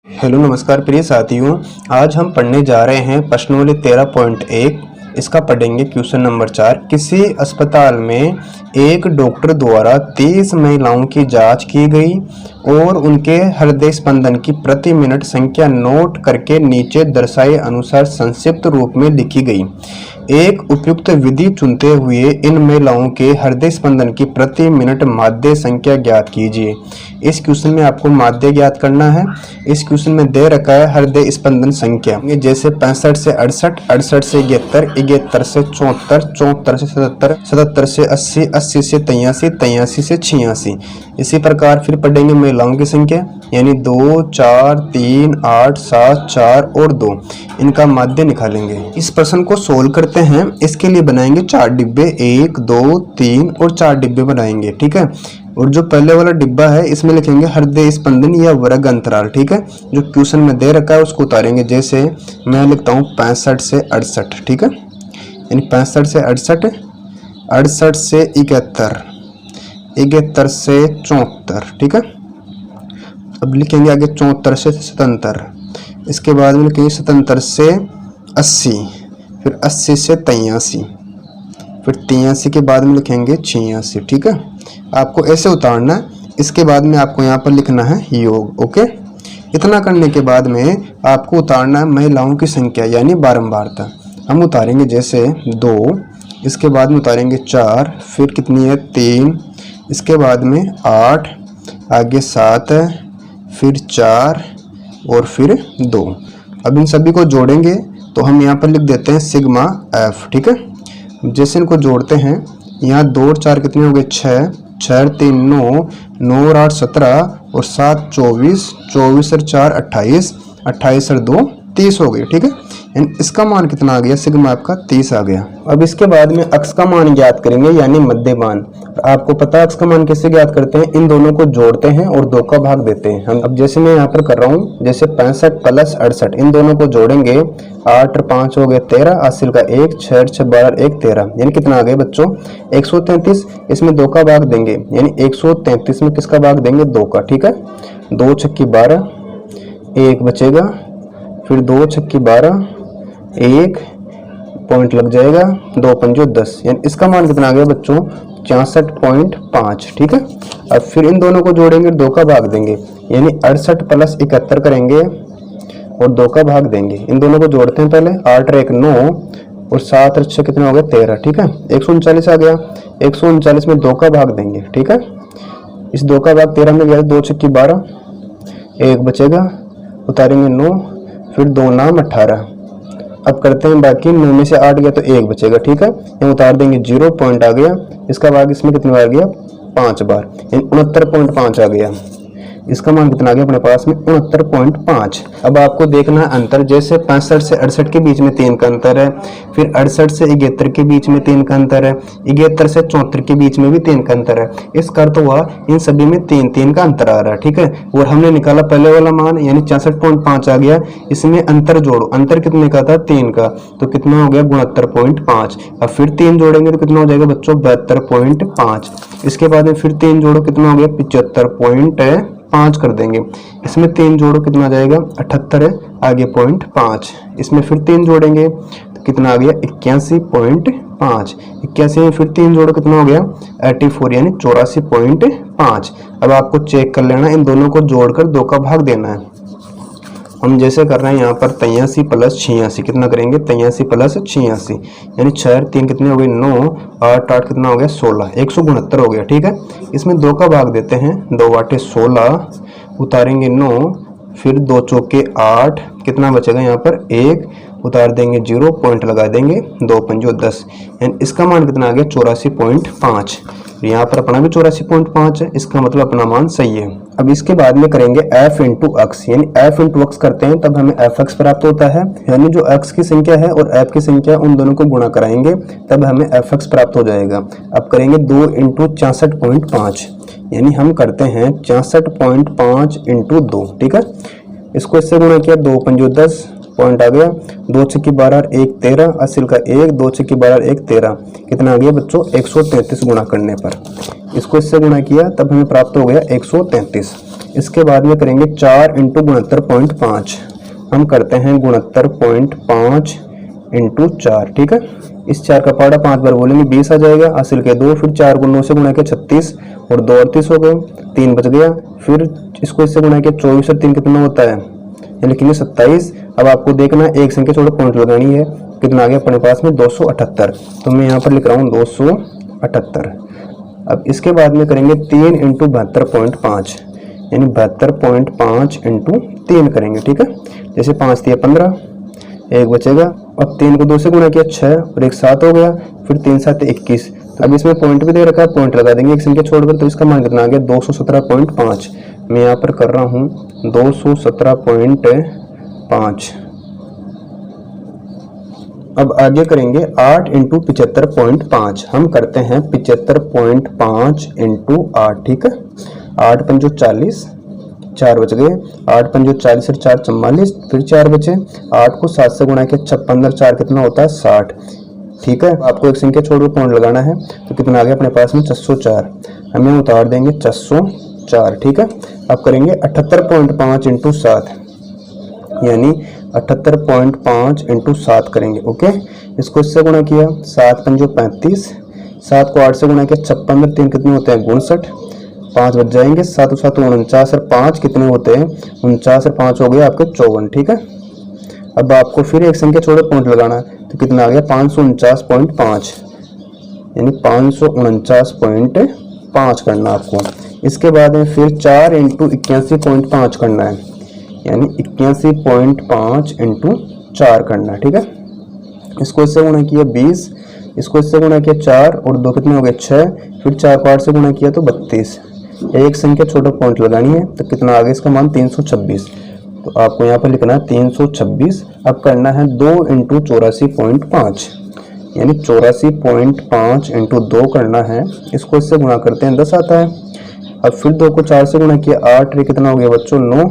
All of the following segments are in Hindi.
हेलो नमस्कार प्रिय साथियों। आज हम पढ़ने जा रहे हैं प्रश्नोत्तरी 13.1। इसका पढ़ेंगे क्वेश्चन नंबर 4। किसी अस्पताल में एक डॉक्टर द्वारा 30 महिलाओं की जांच की गई और उनके हृदय स्पंदन की प्रति मिनट संख्या नोट करके नीचे दर्शाए अनुसार संक्षिप्त रूप में लिखी गई। एक उपयुक्त विधि चुनते हुए इन महिलाओं के हृदय स्पंदन की प्रति मिनट माध्य संख्या ज्ञात कीजिए। इस क्वेश्चन में आपको माध्य ज्ञात करना है। इस क्वेश्चन में दे रखा है हृदय स्पंदन संख्या, जैसे 65 से 68, 68 से 71, 71 से 74, 74 से 77, 77 से 80, 80 से 83, 83 से 86। इसी प्रकार फिर पढ़ेंगे महिलाओं की संख्या, यानी 2, 4, 3, 8, 7, 4 और 2। इनका माध्य निकालेंगे। इस प्रश्न को सोल्व करते हैं। इसके लिए बनाएंगे 4 डिब्बे, 1, 2, 3 और 4 डिब्बे बनाएंगे, ठीक है। और जो पहले वाला डिब्बा है इसमें लिखेंगे हृदय स्पंदन या वर्ग अंतराल, ठीक है। जो क्वेश्चन में दे रखा है उसको उतारेंगे, जैसे मैं लिखता हूँ 65 से 68, ठीक है। यानी 65 से 68, 68 से 71, 71 से 74, ठीक है। अब लिखेंगे आगे 74 से 77, इसके बाद में लिखेंगे 77 से 80, फिर 80 से 83, फिर 83 के बाद में लिखेंगे 86, ठीक है। आपको ऐसे उतारना है। इसके बाद में आपको यहाँ पर लिखना है योग, ओके। इतना करने के बाद में आपको उतारना है महिलाओं की संख्या, यानी बारंबारता। हम उतारेंगे जैसे 2, इसके बाद में उतारेंगे 4, फिर कितनी है 3, इसके बाद में 8, आगे 7 है, फिर 4 और फिर 2। अब इन सभी को जोड़ेंगे तो हम यहाँ पर लिख देते हैं सिग्मा एफ, ठीक है। जैसे इनको जोड़ते हैं, यहाँ 2 और 4 कितने हो गए 6, 6 और 3 9, 9 और 8 17 और 7 24, 24 और 4 28, 28 और 2 30 हो गए, ठीक है। यानी इसका मान कितना आ गया, सिग्मा आपका 30 आ गया। अब इसके बाद में अक्ष का मान ज्ञात करेंगे, यानी मध्य मान। आपको पता है अक्ष का मान कैसे ज्ञात करते हैं, इन दोनों को जोड़ते हैं और 2 का भाग देते हैं हम। अब जैसे मैं यहाँ पर कर रहा हूँ, जैसे 65 प्लस 68, इन दोनों को जोड़ेंगे, 8 और 5 हो गए 13, हासिल का 1, 6 और 6 12, 1 13, यानी कितना आ गए बच्चों 133। इसमें 2 का भाग देंगे, यानी 133 में किसका भाग देंगे 2 का, ठीक है। 2 छक्की 12, 1 बचेगा, फिर 2 छक्की 12, 1 पॉइंट लग जाएगा, 2 पंजो 10, यानी इसका मान कितना आ गया बच्चों 64.5, ठीक है। अब फिर इन दोनों को जोड़ेंगे, 2 का भाग देंगे, यानी 68 प्लस 71 करेंगे और 2 का भाग देंगे। इन दोनों को जोड़ते हैं पहले, 8 और 1 9 और 7 और 6 कितना हो गया 13, ठीक है। 139 आ गया, 139 में 2 का भाग देंगे, ठीक है। इस 2 का भाग 13 में गया, 2 छक्की 12, 1 बचेगा, उतारेंगे 9, फिर 2 नाम 18। अब करते हैं बाकी, 9 में से 8 गया तो 1 बचेगा, ठीक है। यहाँ उतार देंगे 0 पॉइंट आ गया, इसका भाग इसमें कितनी बार गया 5 बार, यानी 69.5 आ गया। इसका मान कितना आ गया अपने पास में 69.5। अब आपको देखना है अंतर, जैसे 65 से 68 के बीच में 3 का अंतर है, फिर 68 से 71 के बीच में 3 का अंतर है, 71 से 74 के बीच में भी 3 का अंतर है। इसका अर्थ हुआ इन सभी में 3 का अंतर आ रहा है, ठीक है। और हमने निकाला पहले वाला मान, यानी 66.5 आ गया। इसमें अंतर जोड़ो, अंतर कितने का था 3 का, तो कितना हो गया 69.5। अब फिर 3 जोड़ेंगे तो कितना हो जाएगा बच्चों 72.5। इसके बाद में फिर 3 जोड़ो, कितना हो गया 75.5 कर देंगे। इसमें 3 जोड़ो कितना आ जाएगा 78 है, आगे 0.5। इसमें फिर 3 जोड़ेंगे तो कितना आ गया 81.5। 81 में फिर 3 जोड़ो कितना हो गया 84, यानी 84.5। अब आपको चेक कर लेना, इन दोनों को जोड़कर 2 का भाग देना है। हम जैसे कर रहे हैं यहाँ पर 83 प्लस 86, कितना करेंगे 83 प्लस 86, यानी 6 और 3 कितने हो गए 9, 8 8 कितना हो गया 16, 169 हो गया, ठीक है। इसमें 2 का भाग देते हैं, 2 8 16, उतारेंगे 9, फिर 2 चौके 8, कितना बचेगा यहाँ पर 1, उतार देंगे 0 पॉइंट लगा देंगे, 2 पंजो 10, यानी इसका मान कितना आ गया 84.5। यहाँ पर अपना भी 84.5 है, इसका मतलब अपना मान सही है। अब इसके बाद में करेंगे f इंटू अक्स, यानी f इंटू अक्स करते हैं तब हमें fx प्राप्त होता है, यानी जो x की संख्या है और f की संख्या उन दोनों को गुणा कराएंगे तब हमें fx प्राप्त हो जाएगा। अब करेंगे 2 इंटू 64.5, यानी हम करते हैं 64.5 इंटू 2, ठीक है। इसको इससे गुणा किया, 2 पंजो 10 पॉइंट आ गया, 2 छक्की 12 1 13, हासिल का 1, 2 छक्की 12 1 13, कितना आ गया बच्चों 133 गुणा करने पर। इसको इससे गुणा किया तब हमें प्राप्त हो गया 133। इसके बाद में करेंगे 4 इंटू 69.5। हम करते हैं 69.5 इंटू 4, ठीक है। इस 4 का पहाड़ा 5 बार बोलेंगे 20 आ जाएगा, हासिल के 2, फिर 4 को 9 से गुणा किया 36 और 2 38 हो गए, 3 बच गया, फिर इसको इससे गुणा किया 24 और 3 कितना होता है, ये लिखेंगे 27। अब आपको देखना है एक संख्या छोड़ पॉइंट लगानी है, कितना आ गया अपने पास में 278। तो मैं यहाँ पर लिख रहा हूँ 278। अब इसके बाद में करेंगे 3 इंटू 72.5, यानी 72.5 इंटू 3 करेंगे, ठीक है। जैसे 5 दिया 15, एक बचेगा, अब 3 को 2 से गुणा किया 6 और 1 7 हो गया, फिर 3 7 21। अब इसमें पॉइंट भी दे रखा है, पॉइंट लगा देंगे एक संख्या छोड़कर, तो इसका मान कितना आ गया 217.5। मैं यहाँ पर कर रहा हूँ 217.5। अब आगे करेंगे 8 इंटू 75.5। हम करते हैं 75.5 इंटू 8, ठीक है। 8 पंजो 40, 4 बच गए, 8 पंजो 40 और 4 44, फिर 4 बचे, 8 को 7 से गुणा किया 56 और 4 कितना होता है 60, ठीक है। आपको एक संख्या छोड़ के पॉइंट लगाना है, तो कितना आ गया अपने पास में 604। हमें उतार देंगे 604, ठीक है। अब करेंगे 78.5 इंटू 7, यानी 78.5 इंटू 7 करेंगे, ओके। इसको इससे गुणा किया 7 पंजो 35, 7 को 8 से गुणा किया 56 और 3 कितने होते हैं 59, 5 बच जाएंगे, 7 7 49 और 5 कितने होते हैं 49 और 5 हो गए आपके 54, ठीक है। अब आपको फिर एक संख्या छोड़ो पॉइंट लगाना है, तो कितना आ गया 549.5, यानी 549.5 करना आपको। इसके बाद में फिर 4 इंटू 81.5 करना है, यानी 81.5 इंटू 4 करना है, ठीक है। इसको इससे गुणा किया 20, इसको इससे गुणा किया 4 और 2 कितने हो गए 6, फिर 4 को 8 से गुणा किया तो 32। एक संख्या छोटा पॉइंट लगानी है, तो कितना आ गया इसका मान 326। तो आपको यहाँ पर लिखना है 326। अब करना है 2 इंटू 84.5, यानी 84.5 इंटू 2 करना है। इसको इससे गुणा करते हैं 10 आता है। अब फिर 2 को 4 से गुणा किया 8, ये कितना हो गया बच्चों 9,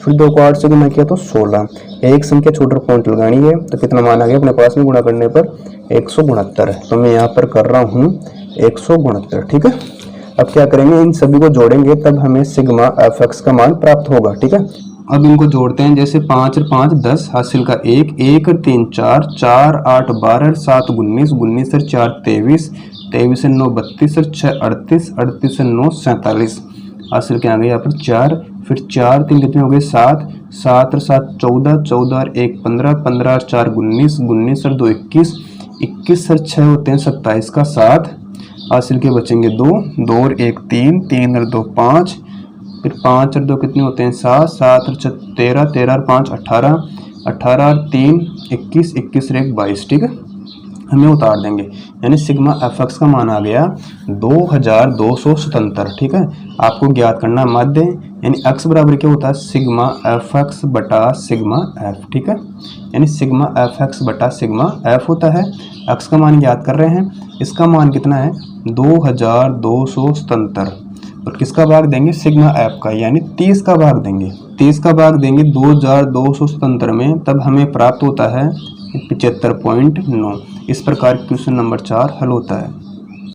फिर 2 को 8 से गुणा किया तो 16। एक संख्या छोटा पॉइंट लगानी है, तो कितना मान आ गया अपने पास में गुणा करने पर 169। तो मैं यहाँ पर कर रहा हूँ 169, ठीक है। अब क्या करेंगे, इन सभी को जोड़ेंगे, तब हमें सिग्मा एफ एक्स का मान प्राप्त होगा, ठीक है। अब इनको जोड़ते हैं, जैसे 5 और 5 10, हासिल का 1, 1 और 3 4, 4 8 12, 7 19, 19 और 4 23, 23 और 9 32 और 6 38, 38 और 9 47, हासिल के आ गए यहाँ पर 4, फिर 4 3 कितने हो गए 7, 7 और 7 14, 14 और 1 15, 15 और 4 19, 19 और 2 21, 21 और 6 होते हैं 27 का 7, हासिल के बचेंगे 2, 2 और 1 3, 3 और 2 5, फिर 5 और 2 कितने होते हैं 7, 7 और 6 13, 13 और 5 18, 18 और 3 21, 21 और 1 22, ठीक है। हमें उतार देंगे, यानी सिग्मा एफ एक्स का मान आ गया 2277, ठीक है। आपको ज्ञात करना माध्य, यानी एक्स बराबर क्या होता है सिग्मा एफ एक्स बटा सिग्मा एफ, ठीक है। यानी सिग्मा एफ एक्स बटा सिग्मा एफ होता है। एक्स का मान ज्ञात कर रहे हैं, इसका मान कितना है 2277, और किसका भाग देंगे सिग्मा एफ का, यानी 30 का भाग देंगे। 30 का भाग देंगे 2277 में, तब हमें प्राप्त होता है 75.9। इस प्रकार क्वेश्चन नंबर 4 हल होता है।